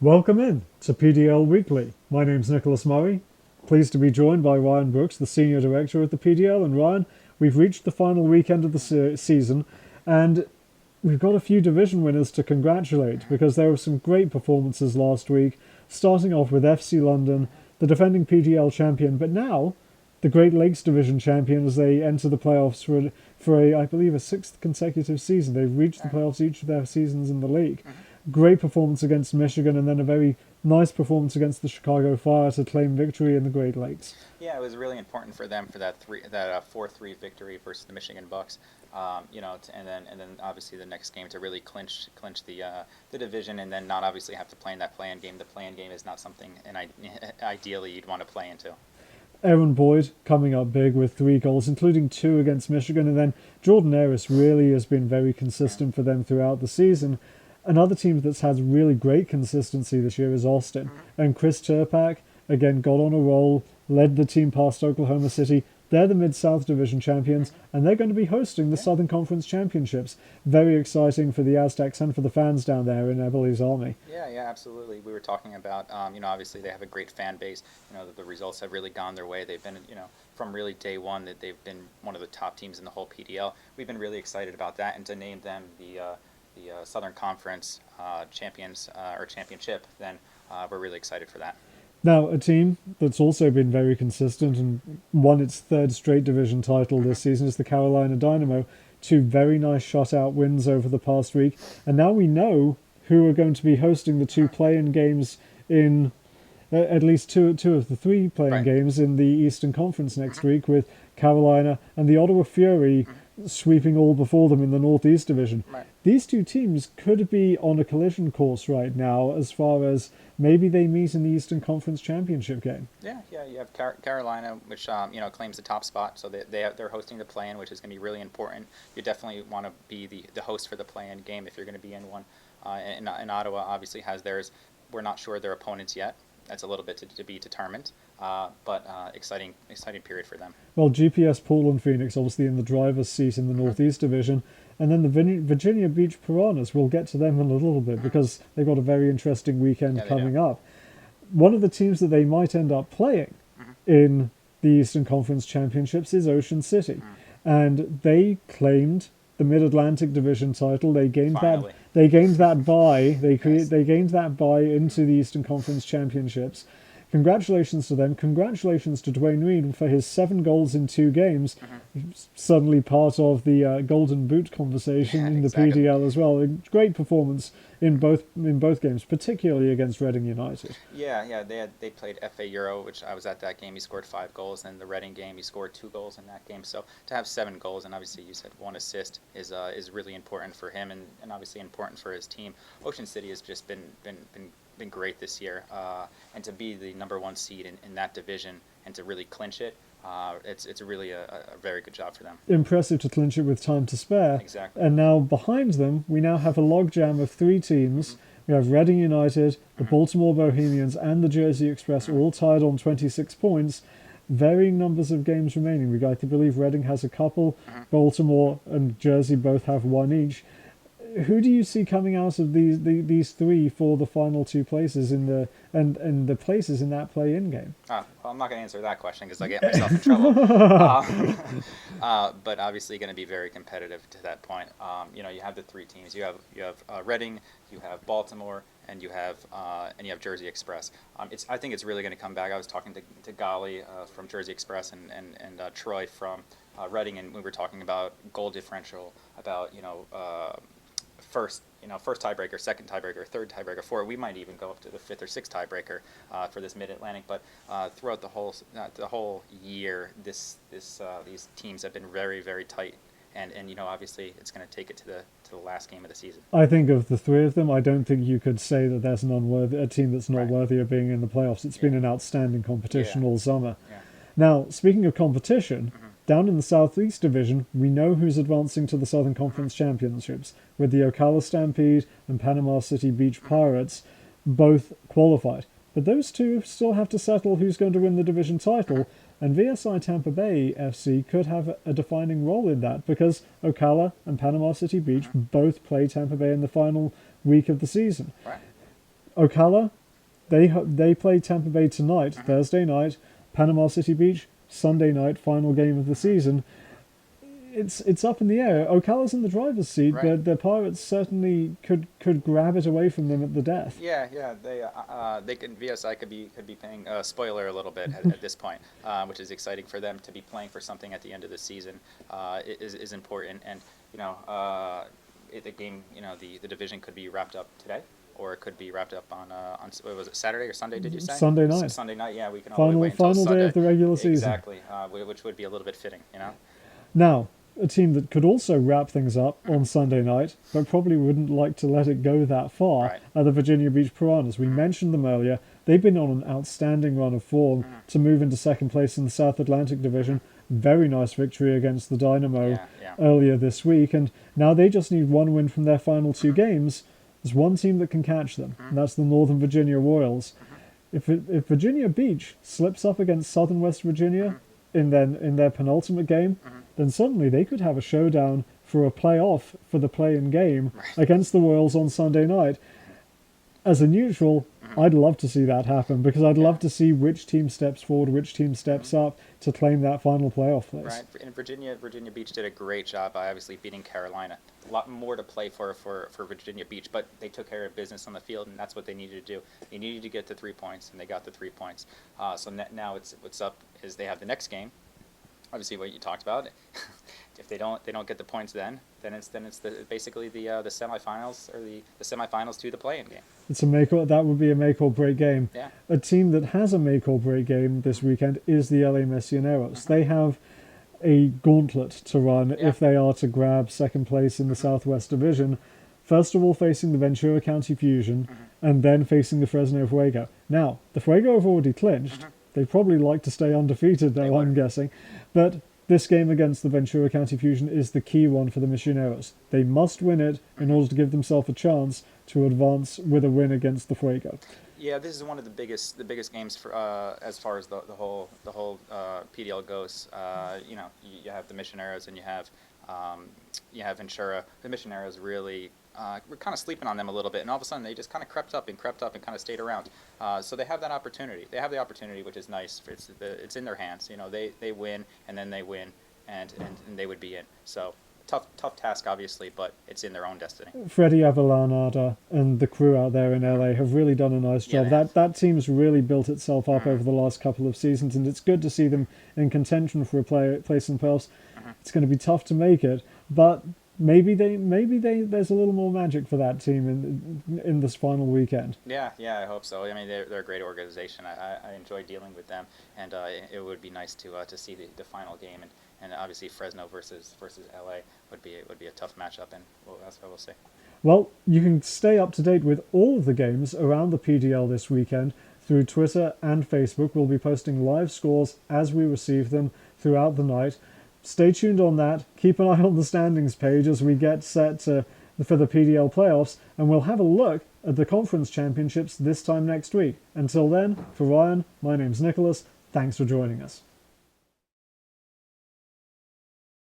Welcome in to PDL Weekly. My name's Nicholas Murray. Pleased to be joined by Ryan Brooks, the Senior Director of the PDL. And Ryan, we've reached the final weekend of the season, and we've got a few division winners to congratulate because there were some great performances last week, starting off with FC London, the defending PDL champion, but now the Great Lakes Division champion as they enter the playoffs for I believe, a sixth consecutive season. They've reached the playoffs each of their seasons in the league. Great performance against Michigan, and then a very nice performance against the Chicago Fire to claim victory in the Great Lakes. Yeah, it was really important for them for that 4-3 victory versus the Michigan Bucks. And then obviously the next game to really clinch the division, and then not obviously have to play in that play-in game. The play-in game is not something, and ideally you'd want to play into. Aaron Boyd coming up big with 3 goals, including 2 against Michigan, and then Jordan Harris really has been very consistent for them throughout the season. Another team that's had really great consistency this year is Austin. And Chris Turpak, again, got on a roll, led the team past Oklahoma City. They're the Mid-South Division champions, and they're going to be hosting the Southern Conference Championships. Very exciting for the Aztecs and for the fans down there in Eberle's Army. Yeah, absolutely. We were talking about, obviously they have a great fan base. The results have really gone their way. They've been, from really day one, that they've been one of the top teams in the whole PDL. We've been really excited about that, and to name them the Southern Conference champions or championship, then we're really excited for that. Now, a team that's also been very consistent and won its 3rd straight division title this season is the Carolina Dynamo. 2 very nice shutout wins over the past week, and now we know who are going to be hosting the 2 play-in games in at least two of the 3 play-in games in the Eastern Conference next week, with Carolina and the Ottawa Fury sweeping all before them in the Northeast Division. These 2 teams could be on a collision course right now as far as maybe they meet in the Eastern Conference Championship game. Yeah. You have Carolina, which claims the top spot, so they're hosting the play-in, which is going to be really important. You definitely want to be the host for the play-in game if you're going to be in one. And Ottawa obviously has theirs. We're not sure their opponents yet. That's a little bit to be determined, but exciting period for them. Well, GPS Portland Phoenix obviously in the driver's seat in the Northeast Division, and then the Virginia Beach Piranhas, we'll get to them in a little bit because they've got a very interesting weekend coming up. One of the teams that they might end up playing in the Eastern Conference Championships is Ocean City, and they claimed the MidAtlantic Division title. They gained Finally. They gained that bye. They gained that bye into the Eastern Conference Championships. Congratulations to them. Congratulations to Dwayne Reed for his 7 goals in 2 games. Suddenly part of the Golden Boot conversation in the PDL as well. A great performance in both games, particularly against Reading United. Yeah. They played FA Euro, which I was at that game. He scored 5 goals, and the Reading game he scored 2 goals in that game. So to have 7 goals, and obviously you said 1 assist, is really important for him, and obviously important for his team. Ocean City has just been great this year, and to be the number 1 seed in that division and to really clinch it, it's really a very good job for them. Impressive to clinch it with time to spare. Exactly. And now behind them, we now have a logjam of 3 teams. We have Reading United, the Baltimore Bohemians, and the Jersey Express all tied on 26 points. Varying numbers of games remaining. We got to believe Reading has a couple. Baltimore and Jersey both have 1 each. Who do you see coming out of these 3 for the final 2 places in the places in that play-in game? Well, I'm not going to answer that question because I get myself in trouble. But obviously going to be very competitive to that point. You have the 3 teams. You have Reading, you have Baltimore, and you have Jersey Express. I think it's really going to come back. I was talking to Gali from Jersey Express and Troy from Reading, and we were talking about goal differential, about first tiebreaker, second tiebreaker, third tiebreaker, 4. We might even go up to the 5th or 6th tiebreaker for this MidAtlantic. But throughout the whole year, these teams have been very, very tight, and obviously it's going to take it to the last game of the season. I think of the 3 of them, I don't think you could say that there's a team that's not worthy of being in the playoffs. It's been an outstanding competition all summer. Yeah. Now, speaking of competition, down in the Southeast Division, we know who's advancing to the Southern Conference Championships, with the Ocala Stampede and Panama City Beach Pirates both qualified. But those 2 still have to settle who's going to win the division title, And VSI Tampa Bay FC could have a defining role in that because Ocala and Panama City Beach both play Tampa Bay in the final week of the season. Right. Ocala, they play Tampa Bay tonight, Thursday night. Panama City Beach, Sunday night, final game of the season. It's up in the air. Ocala's in the driver's seat, Right. but the Pirates certainly could grab it away from them at the death. Yeah, they could VSI could be paying spoiler a little bit at this point, which is exciting for them to be playing for something at the end of the season. Is important, and the game, the division could be wrapped up today, or it could be wrapped up on what was it, Saturday or Sunday? Did you say Sunday night? Sunday night. Yeah, we can all wait until Final Sunday. day of the regular season. Exactly, which would be a little bit fitting, Now, a team that could also wrap things up on Sunday night, but probably wouldn't like to let it go that far, Right. are the Virginia Beach Piranhas. We mentioned them earlier. They've been on an outstanding run of form to move into second place in the South Atlantic Division. Very nice victory against the Dynamo Yeah. earlier this week, and now they just need one win from their final two games. There's one team that can catch them, and that's the Northern Virginia Royals. If Virginia Beach slips up against Southern West Virginia in their penultimate game, then suddenly they could have a showdown for a playoff for the play-in game against the Royals on Sunday night. As a neutral, I'd love to see that happen because I'd love to see which team steps forward, which team steps up to claim that final playoff place. Right, and Virginia Beach did a great job by obviously beating Carolina. A lot more to play for Virginia Beach, but they took care of business on the field, and that's what they needed to do. They needed to get the 3 points, and they got the 3 points. So now what's up is they have the next game. Obviously, what you talked about. If they don't get the points, then it's basically the semifinals or the semifinals to the play-in game. That would be a make or break game. Yeah. A team that has a make or break game this weekend is the LA Misioneros. They have a gauntlet to run if they are to grab second place in the Southwest Division. First of all, facing the Ventura County Fusion, and then facing the Fresno Fuego. Now, the Fuego have already clinched. They'd probably like to stay undefeated, though, I'm guessing. But this game against the Ventura County Fusion is the key one for the Misioneros. They must win it in order to give themselves a chance to advance with a win against the Fuego. Yeah, this is one of the biggest games for as far as the whole PDL goes. You have the Missioneros and you have Ventura. The Missioneros really we're kind of sleeping on them a little bit, and all of a sudden they just kind of crept up and kind of stayed around. So they have that opportunity. They have the opportunity, which is nice. It's in their hands. They win and then they win, and they would be in. So tough task, obviously, but it's in their own destiny. Freddie Avalanada and the crew out there in LA have really done a nice job. That team's really built itself up over the last couple of seasons, and it's good to see them in contention for a place in playoffs. It's going to be tough to make it, but maybe there's a little more magic for that team in this final weekend. Yeah, I hope so. I mean, they're a great organization. I enjoy dealing with them, and it would be nice to see the final game, and obviously Fresno versus LA would be a tough matchup, and that's what we'll see. Well, you can stay up to date with all of the games around the PDL this weekend through Twitter and Facebook. We'll be posting live scores as we receive them throughout the night. Stay tuned on that. Keep an eye on the standings page as we get set for the PDL playoffs, and we'll have a look at the conference championships this time next week. Until then, for Ryan, my name's Nicholas. Thanks for joining us.